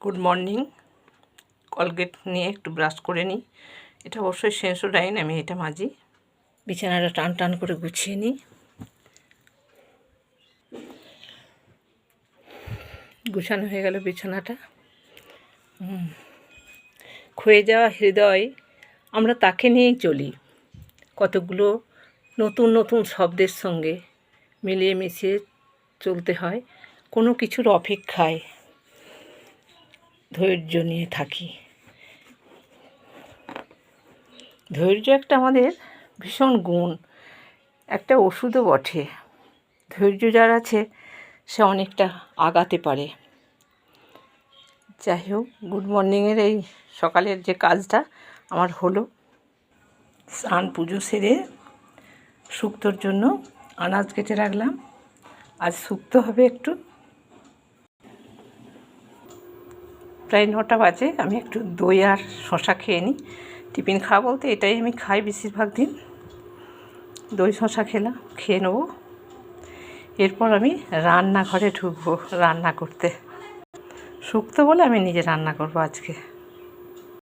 Good morning. Colgate নিয়ে একটু brush করে নিই। এটা অবশ্যই সেন্সোডাইন, আমি এটা মাজি। বিছানাটা টান টান করে গুছিয়ে নিই। গুছানো হয়ে গেল বিছানাটা। ক্ষয়ে যাওয়া হৃদয়, আমরা তাকে নিয়েই চলি। কতগুলো নতুন নতুন শব্দের সঙ্গে মিলিয়ে মিশিয়ে চলতে হয়। কোনো কিছুর অপেক্ষায় ধৈর্য নিয়ে থাকি। ধৈর্য একটা আমাদের ভীষণ গুণ, একটা ওষুধও বটে। ধৈর্য যার আছে সে অনেকটা আগাতে পারে। যাই হোক, গুড মর্নিংয়ের এই সকালের যে কাজটা আমার হলো, স্নান পুজো সেরে শুক্তোর জন্য আনাজ কেটে রাখলাম। আজ শুক্তো হবে একটু। প্রায় 9টা বাজে। আমি একটু দই আর শশা খেয়ে নিই। টিফিন খাওয়া বলতে এটাই আমি খাই বেশিরভাগ দিন। দই শশা খেয়ে নেবো। এরপর আমি রান্নাঘরে ঢুকবো রান্না করতে। শুক্তো বলে আমি নিজে রান্না করবো আজকে।